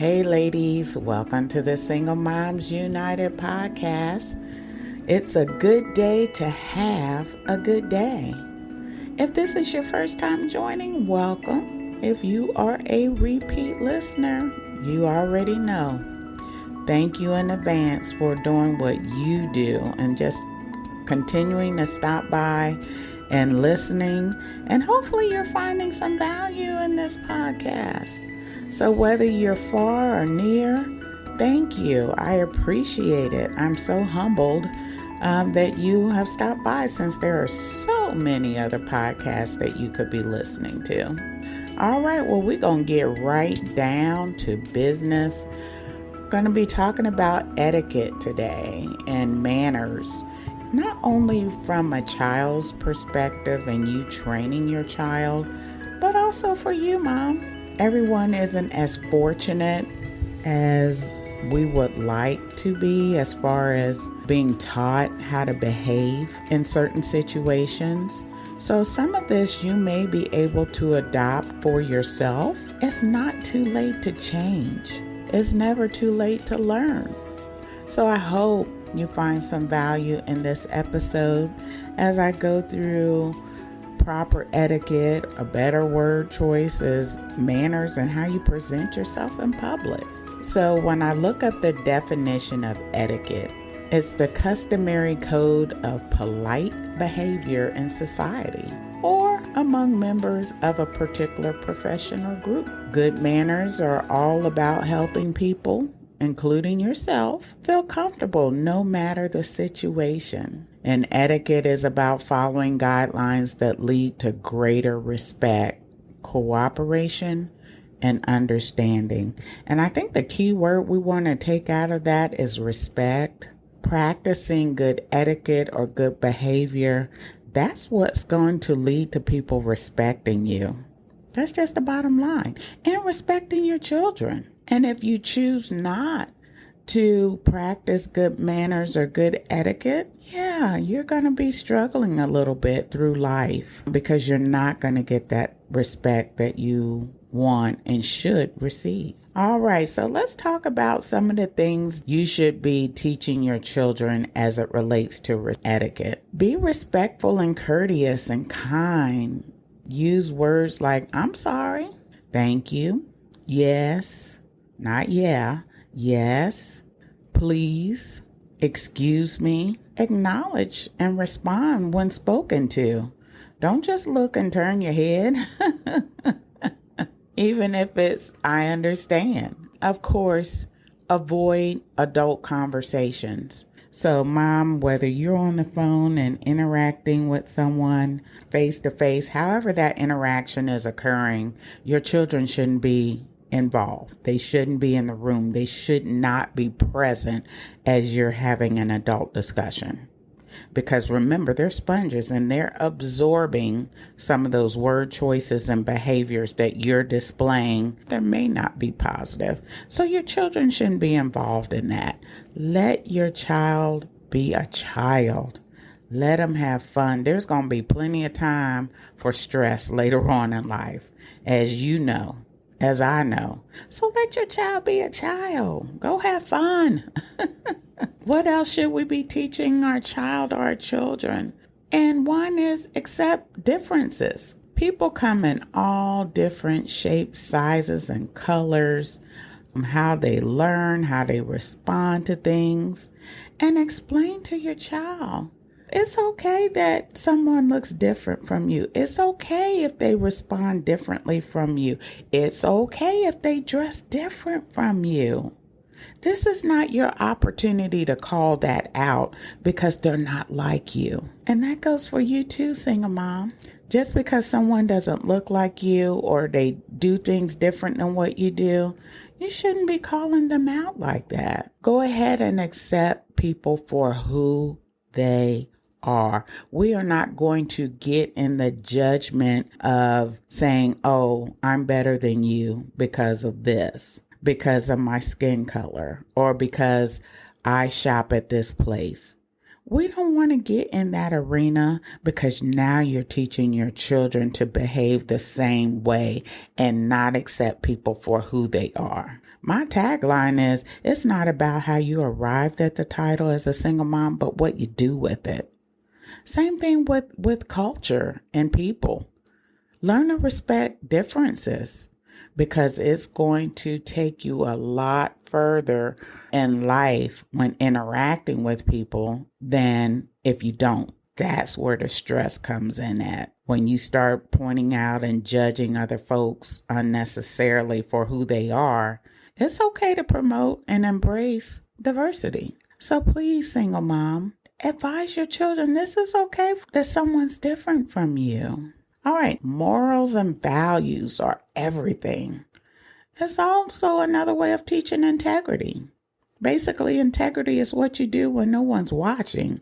Hey ladies, welcome to the Single Moms United podcast. It's a good day to have a good day. If this is your first time joining, welcome. If you are a repeat listener, you already know. Thank you in advance for doing what you do and just continuing to stop by and listening. And hopefully you're finding some value in this podcast. So whether you're far or near, thank you. I appreciate it. I'm so humbled that you have stopped by, since there are so many other podcasts that you could be listening to. All right, well, we're going to get right down to business. Going to be talking about etiquette today and manners, not only from a child's perspective and you training your child, but also for you, Mom. Everyone isn't as fortunate as we would like to be as far as being taught how to behave in certain situations. So some of this you may be able to adopt for yourself. It's not too late to change. It's never too late to learn. So I hope you find some value in this episode as I go through proper etiquette. A better word choice is manners and how you present yourself in public. So when I look up the definition of etiquette, it's the customary code of polite behavior in society or among members of a particular profession or group. Good manners are all about helping people, including yourself, feel comfortable no matter the situation. And etiquette is about following guidelines that lead to greater respect, cooperation, and understanding. And I think the key word we want to take out of that is respect. Practicing good etiquette or good behavior, that's what's going to lead to people respecting you. That's just the bottom line. And respecting your children. And if you choose not to practice good manners or good etiquette, you're going to be struggling a little bit through life because you're not going to get that respect that you want and should receive. All right, so let's talk about some of the things you should be teaching your children as it relates to etiquette. Be respectful and courteous and kind. Use words like, I'm sorry, thank you, yes, not yeah, yes, please, excuse me. Acknowledge and respond when spoken to. Don't just look and turn your head. Even if it's, I understand. Of course, avoid adult conversations. So, Mom, whether you're on the phone and interacting with someone face to face, however that interaction is occurring, your children shouldn't be involved. They shouldn't be in the room. They should not be present as you're having an adult discussion. Because remember, they're sponges and they're absorbing some of those word choices and behaviors that you're displaying that may not be positive. So your children shouldn't be involved in that. Let your child be a child. Let them have fun. There's going to be plenty of time for stress later on in life, as you know, as I know. So let your child be a child. Go have fun. What else should we be teaching our child or our children? And one is accept differences. People come in all different shapes, sizes, and colors. How they learn, how they respond to things. And explain to your child. It's okay that someone looks different from you. It's okay if they respond differently from you. It's okay if they dress different from you. This is not your opportunity to call that out because they're not like you. And that goes for you too, single mom. Just because someone doesn't look like you or they do things different than what you do, you shouldn't be calling them out like that. Go ahead and accept people for who they are. We are not going to get in the judgment of saying, oh, I'm better than you because of this, because of my skin color, or because I shop at this place. We don't want to get in that arena because now you're teaching your children to behave the same way and not accept people for who they are. My tagline is, it's not about how you arrived at the title as a single mom, but what you do with it. Same thing with culture and people. Learn to respect differences because it's going to take you a lot further in life when interacting with people than if you don't. That's where the stress comes in at. When you start pointing out and judging other folks unnecessarily for who they are, it's okay to promote and embrace diversity. So please, single mom, advise your children this is okay that someone's different from you. All right, morals and values are everything. It's also another way of teaching integrity. Basically, integrity is what you do when no one's watching.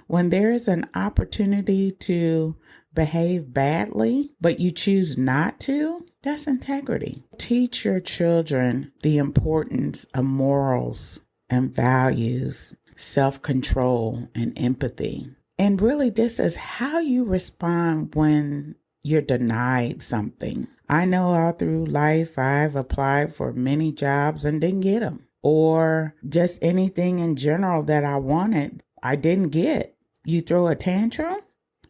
When there is an opportunity to behave badly, but you choose not to, that's integrity. Teach your children the importance of morals and values, self-control and empathy. And really, this is how you respond when you're denied something. I know all through life, I've applied for many jobs and didn't get them. Or just anything in general that I wanted, I didn't get. You throw a tantrum?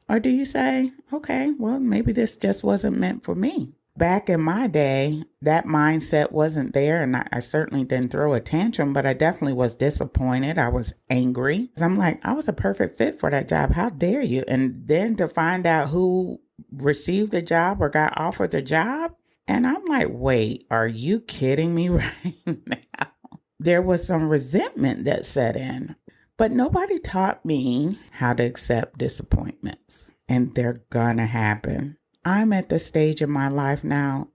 Or do you say, okay, well, maybe this just wasn't meant for me? Back in my day, that mindset wasn't there, and I certainly didn't throw a tantrum, but I definitely was disappointed. I was angry. I'm like, I was a perfect fit for that job. How dare you? And then to find out who received the job or got offered the job, and I'm like, wait, are you kidding me right now? There was some resentment that set in, but nobody taught me how to accept disappointments, and they're gonna happen. I'm at the stage in my life now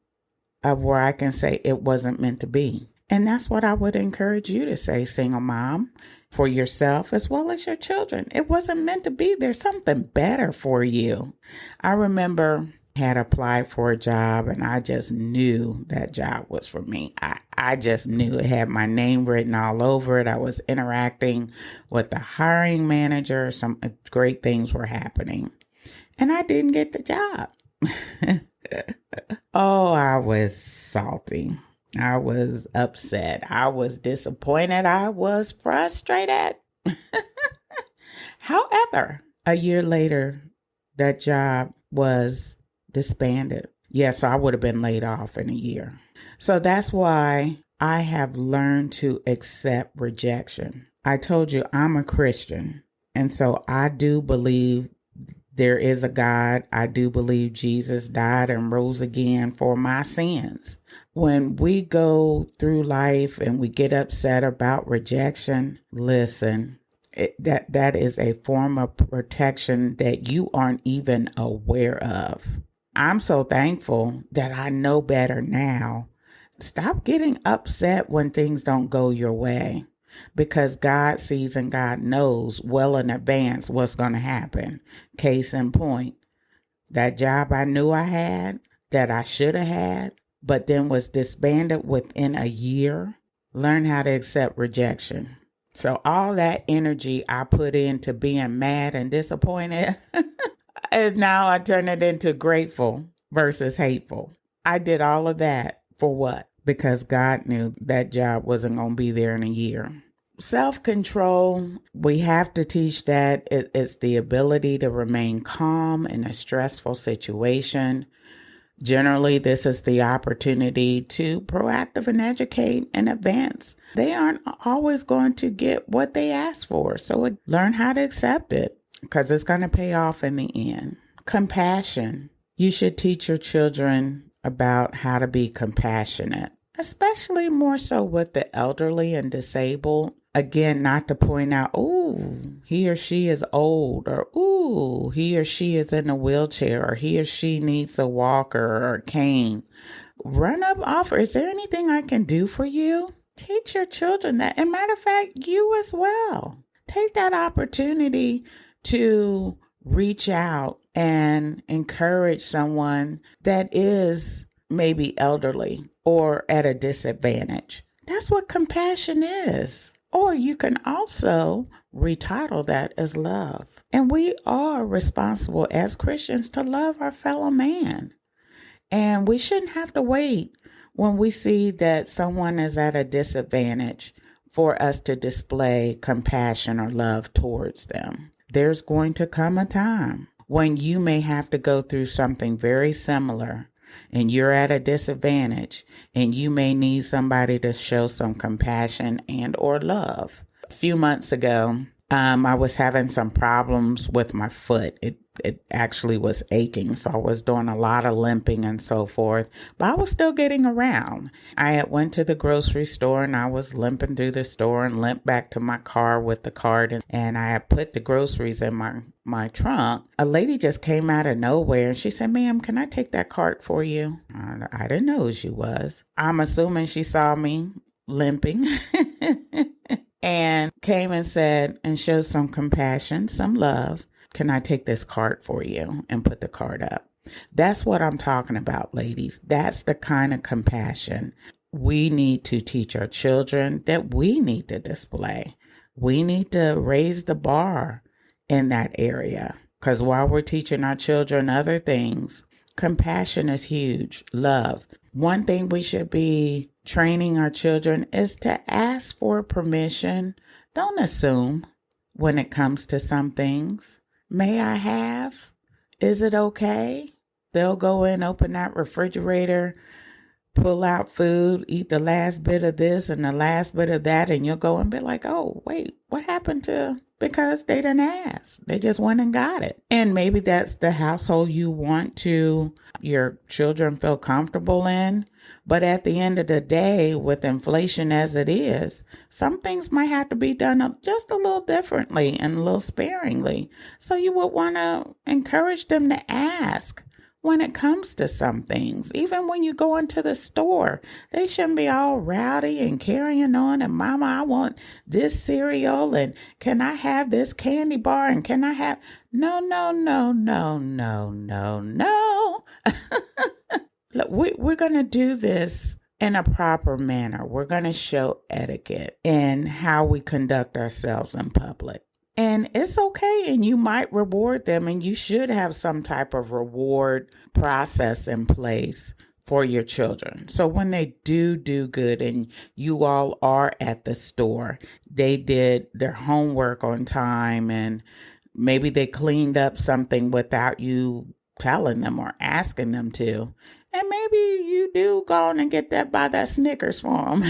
of where I can say it wasn't meant to be. And that's what I would encourage you to say, single mom, for yourself as well as your children. It wasn't meant to be. There's something better for you. I remember I had applied for a job and I just knew that job was for me. I just knew it had my name written all over it. I was interacting with the hiring manager. Some great things were happening. And I didn't get the job. Oh, I was salty. I was upset. I was disappointed. I was frustrated. However, a year later, that job was disbanded. Yes, so I would have been laid off in a year. So that's why I have learned to accept rejection. I told you I'm a Christian. And so I do believe there is a God. I do believe Jesus died and rose again for my sins. When we go through life and we get upset about rejection, listen, that is a form of protection that you aren't even aware of. I'm so thankful that I know better now. Stop getting upset when things don't go your way. Because God sees and God knows well in advance what's going to happen. Case in point, that job I knew I had, that I should have had, but then was disbanded within a year. Learn how to accept rejection. So all that energy I put into being mad and disappointed, and now I turn it into grateful versus hateful. I did all of that for what? Because God knew that job wasn't going to be there in a year. Self-control, we have to teach that. It's the ability to remain calm in a stressful situation. Generally, this is the opportunity to proactive and educate and advance. They aren't always going to get what they ask for. So learn how to accept it because it's going to pay off in the end. Compassion. You should teach your children about how to be compassionate, especially more so with the elderly and disabled. Again, not to point out, ooh, he or she is old, or ooh, he or she is in a wheelchair, or he or she needs a walker or a cane. Run up, offer, is there anything I can do for you? Teach your children that. And matter of fact, you as well. Take that opportunity to reach out and encourage someone that is maybe elderly or at a disadvantage. That's what compassion is. Or you can also retitle that as love. And we are responsible as Christians to love our fellow man. And we shouldn't have to wait when we see that someone is at a disadvantage for us to display compassion or love towards them. There's going to come a time when you may have to go through something very similar and you're at a disadvantage and you may need somebody to show some compassion and or love. A few months ago, I was having some problems with my foot. It actually was aching, so I was doing a lot of limping and so forth, but I was still getting around. I had went to the grocery store and I was limping through the store and limped back to my car with the cart, and I had put the groceries in my trunk. A lady just came out of nowhere and she said, "Ma'am, can I take that cart for you?" I didn't know who she was. I'm assuming she saw me limping. And came and said, and showed some compassion, some love. "Can I take this cart for you?" and put the cart up. That's what I'm talking about, ladies. That's the kind of compassion we need to teach our children, that we need to display. We need to raise the bar in that area. Because while we're teaching our children other things, compassion is huge. Love. One thing we should be training our children is to ask for permission. Don't assume when it comes to some things. May I have? Is it okay? They'll go in, open that refrigerator, pull out food, eat the last bit of this and the last bit of that, and you'll go and be like, "Oh, wait, what happened to?" Because they didn't ask. They just went and got it. And maybe that's the household you want to your children feel comfortable in. But at the end of the day, with inflation as it is, some things might have to be done just a little differently and a little sparingly. So you would want to encourage them to ask when it comes to some things. Even when you go into the store, they shouldn't be all rowdy and carrying on and, "Mama, I want this cereal, and can I have this candy bar, and can I have..." No, no, no, no, no, no, no. Look, we're going to do this in a proper manner. We're going to show etiquette in how we conduct ourselves in public. And it's okay, and you might reward them, and you should have some type of reward process in place for your children. So when they do good and you all are at the store, they did their homework on time, and maybe they cleaned up something without you telling them or asking them to. And maybe you do go on and get buy that Snickers for them.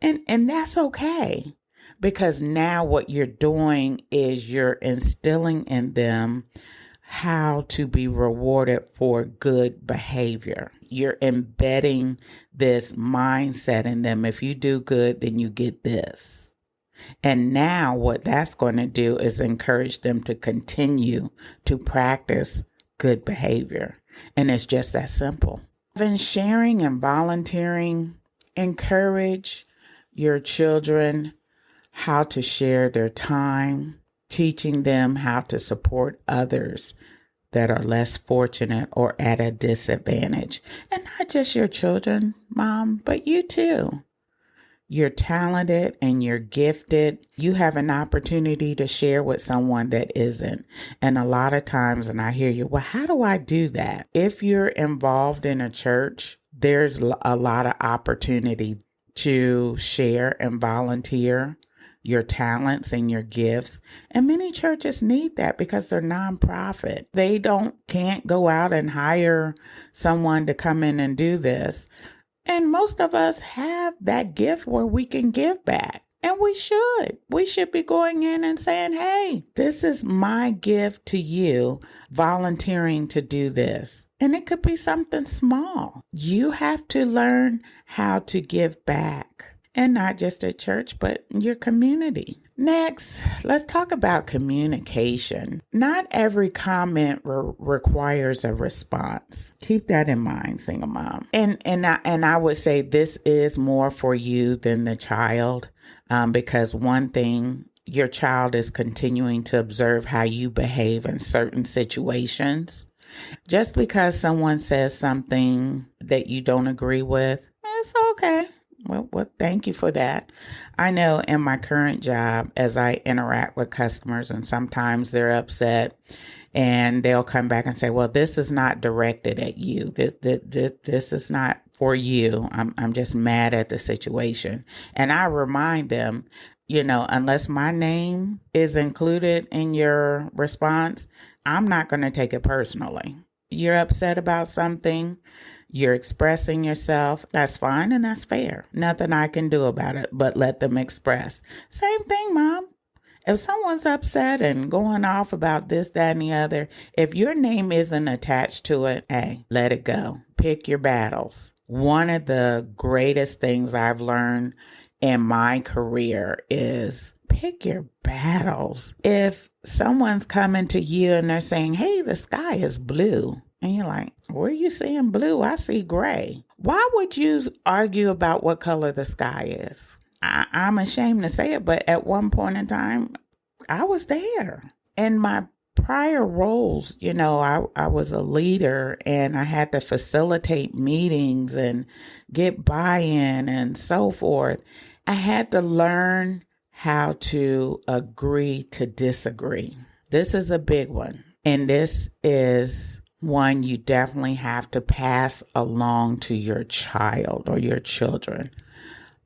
and that's okay. Because now what you're doing is you're instilling in them how to be rewarded for good behavior. You're embedding this mindset in them. If you do good, then you get this. And now what that's going to do is encourage them to continue to practice good behavior. And it's just that simple. Then sharing and volunteering, encourage your children how to share their time, teaching them how to support others that are less fortunate or at a disadvantage. And not just your children, Mom, but you too. You're talented and you're gifted. You have an opportunity to share with someone that isn't. And a lot of times, and I hear you, "Well, how do I do that?" If you're involved in a church, there's a lot of opportunity to share and volunteer your talents and your gifts. And many churches need that because they're nonprofit. They can't go out and hire someone to come in and do this. And most of us have that gift where we can give back. And we should. We should be going in and saying, "Hey, this is my gift to you, volunteering to do this." And it could be something small. You have to learn how to give back. And not just at church, but your community. Next, let's talk about communication. Not every comment requires a response. Keep that in mind, single mom. And I would say this is more for you than the child, because one thing, your child is continuing to observe how you behave in certain situations. Just because someone says something that you don't agree with, it's okay. Well, thank you for that. I know in my current job, as I interact with customers, and sometimes they're upset and they'll come back and say, well, this is not directed at you. This is not for you. I'm just mad at the situation. And I remind them, unless my name is included in your response, I'm not going to take it personally. You're upset about something. You're expressing yourself. That's fine and that's fair. Nothing I can do about it, but let them express. Same thing, Mom. If someone's upset and going off about this, that, and the other, if your name isn't attached to it, hey, let it go. Pick your battles. One of the greatest things I've learned in my career is pick your battles. If someone's coming to you and they're saying, hey, the sky is blue, and you're like, where are you seeing blue? I see gray. Why would you argue about what color the sky is? I'm ashamed to say it, but at one point in time, I was there. In my prior roles, I was a leader and I had to facilitate meetings and get buy-in and so forth. I had to learn how to agree to disagree. This is a big one. And this is one you definitely have to pass along to your child or your children.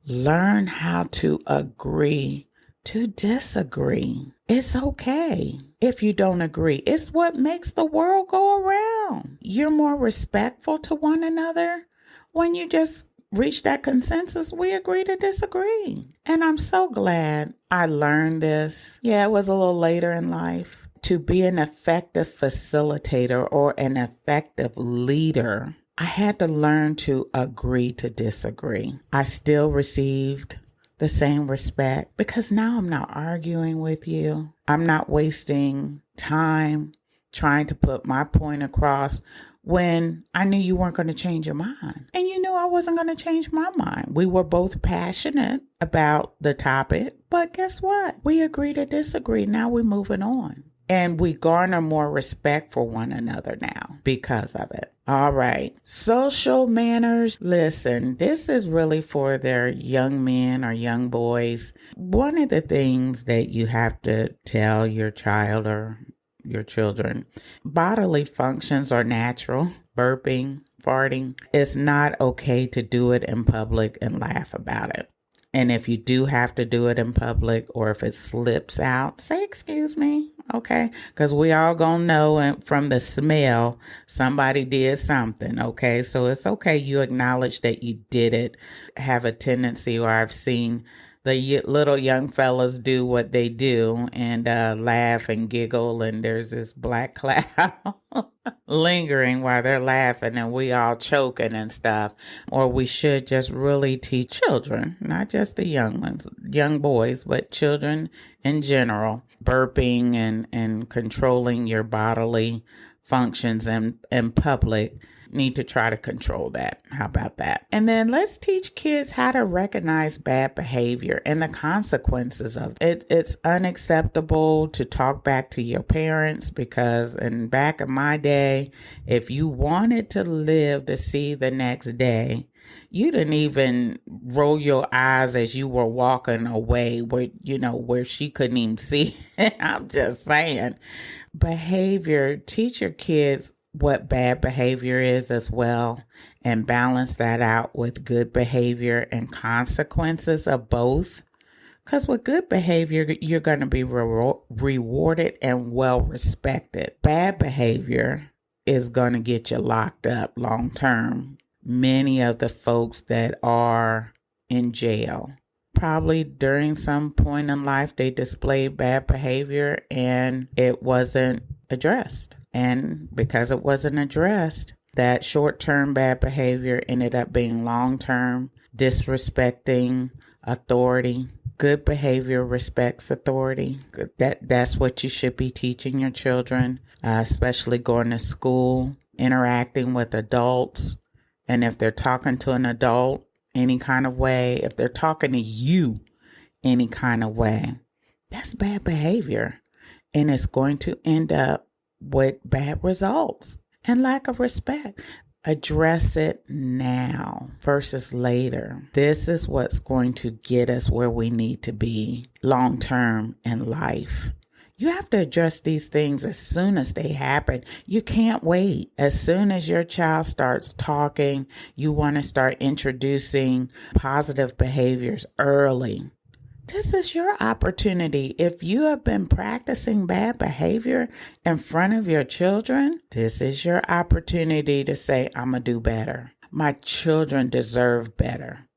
Learn how to agree to disagree. It's okay if you don't agree. It's what makes the world go around. You're more respectful to one another when you just reach that consensus. We agree to disagree. And I'm so glad I learned this. Yeah, it was a little later in life. To be an effective facilitator or an effective leader, I had to learn to agree to disagree. I still received the same respect because now I'm not arguing with you. I'm not wasting time trying to put my point across when I knew you weren't going to change your mind. And you knew I wasn't going to change my mind. We were both passionate about the topic, but guess what? We agree to disagree. Now we're moving on. And we garner more respect for one another now because of it. All right. Social manners. Listen, this is really for their young men or young boys. One of the things that you have to tell your child or your children, bodily functions are natural. Burping, farting. It's not okay to do it in public and laugh about it. And if you do have to do it in public or if it slips out, say, excuse me, okay? Because we all gonna know from the smell somebody did something, okay? So it's okay you acknowledge that you did it. Have a tendency, or I've seen the little young fellas do what they do and laugh and giggle, and there's this black cloud lingering while they're laughing and we all choking and stuff. Or we should just really teach children, not just the young ones, young boys, but children in general, burping and controlling your bodily functions in public. Need to try to control that. How about that? And then let's teach kids how to recognize bad behavior and the consequences of it. It's unacceptable to talk back to your parents because back in my day, if you wanted to live to see the next day, you didn't even roll your eyes as you were walking away where she couldn't even see. I'm just saying. Behavior, teach your kids what bad behavior is as well, and balance that out with good behavior and consequences of both. Because with good behavior, you're going to be rewarded and well respected. Bad behavior is going to get you locked up long term. Many of the folks that are in jail, probably during some point in life, they displayed bad behavior and it wasn't addressed. And because it wasn't addressed, that short-term bad behavior ended up being long-term, disrespecting authority. Good behavior respects authority. That's what you should be teaching your children, especially going to school, interacting with adults. And if they're talking to an adult any kind of way, if they're talking to you any kind of way, that's bad behavior. And it's going to end up with bad results and lack of respect. Address it now versus later. This is what's going to get us where we need to be long term in life. You have to address these things as soon as they happen. You can't wait. As soon as your child starts talking, you want to start introducing positive behaviors early. This is your opportunity. If you have been practicing bad behavior in front of your children, this is your opportunity to say, I'm going to do better. My children deserve better.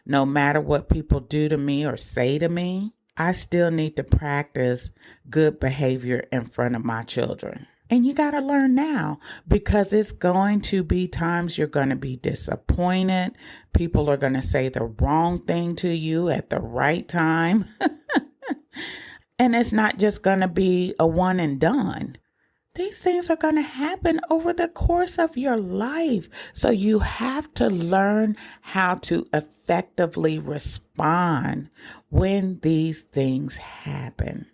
No matter what people do to me or say to me, I still need to practice good behavior in front of my children. And you got to learn now, because it's going to be times you're going to be disappointed. People are going to say the wrong thing to you at the right time. And it's not just going to be a one and done. These things are going to happen over the course of your life. So you have to learn how to effectively respond when these things happen.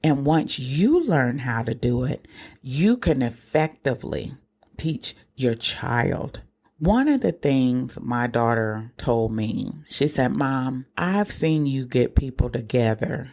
And once you learn how to do it, you can effectively teach your child. One of the things my daughter told me, she said, Mom, I've seen you get people together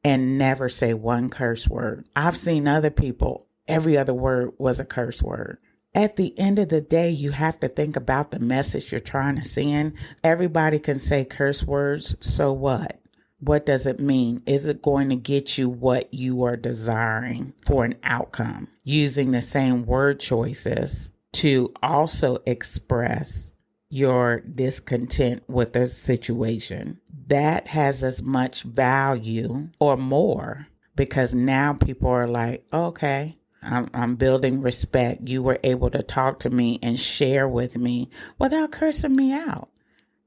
and never say one curse word. I've seen other people, every other word was a curse word. At the end of the day, you have to think about the message you're trying to send. Everybody can say curse words, so what? What does it mean? Is it going to get you what you are desiring for an outcome? Using the same word choices to also express your discontent with the situation. That has as much value or more, because now people are like, okay, I'm building respect. You were able to talk to me and share with me without cursing me out.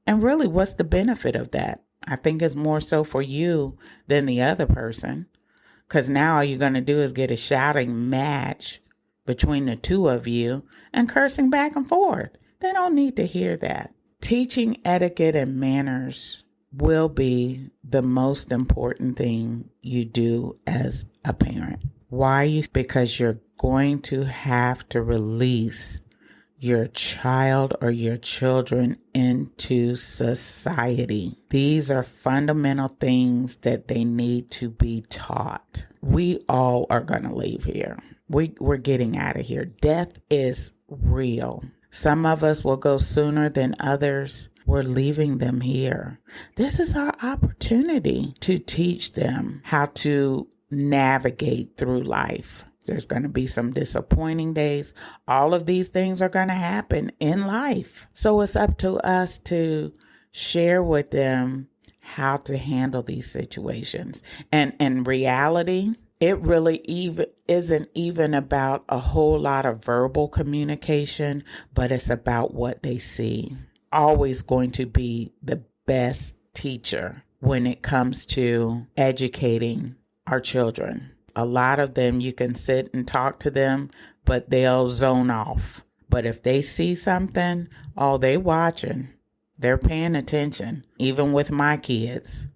And really, what's the benefit of that? I think it's more so for you than the other person, because now all you're going to do is get a shouting match between the two of you and cursing back and forth. They don't need to hear that. Teaching etiquette and manners will be the most important thing you do as a parent. Why? Because you're going to have to release your child or your children into society. These are fundamental things that they need to be taught. We all are going to leave here. We're getting out of here. Death is real. Some of us will go sooner than others. We're leaving them here. This is our opportunity to teach them how to navigate through life. There's going to be some disappointing days. All of these things are going to happen in life. So it's up to us to share with them how to handle these situations. And in reality, it really isn't even about a whole lot of verbal communication, but it's about what they see. Always going to be the best teacher when it comes to educating our children. A lot of them, you can sit and talk to them, but they'll zone off. But if they see something, they watching. They're paying attention. Even with my kids,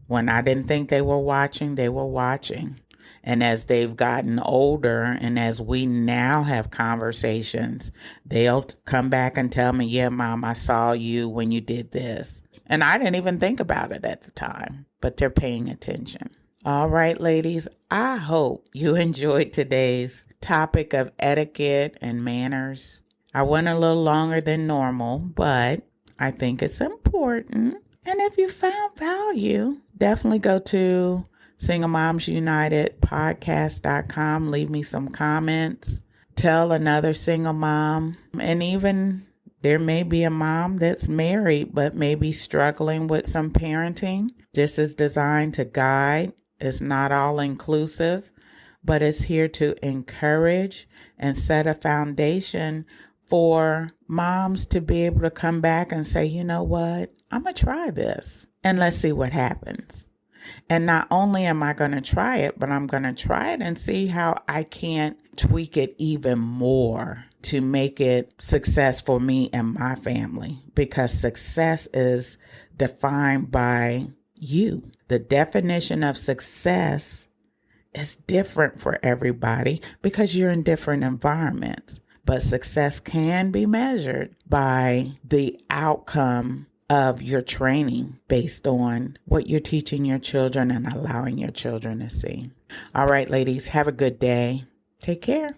when I didn't think they were watching, they were watching. And as they've gotten older, and as we now have conversations, they'll come back and tell me, yeah, Mom, I saw you when you did this. And I didn't even think about it at the time, but they're paying attention. All right, ladies, I hope you enjoyed today's topic of etiquette and manners. I went a little longer than normal, but I think it's important. And if you found value, definitely go to singlemomsunitedpodcast.com. Leave me some comments. Tell another single mom. And even there may be a mom that's married but maybe struggling with some parenting. This is designed to guide. It's not all inclusive, but it's here to encourage and set a foundation for moms to be able to come back and say, you know what, I'm going to try this and let's see what happens. And not only am I going to try it, but I'm going to try it and see how I can tweak it even more to make it success for me and my family, because success is defined by you. The definition of success is different for everybody because you're in different environments. but success can be measured by the outcome of your training based on what you're teaching your children and allowing your children to see. All right, ladies, have a good day. Take care.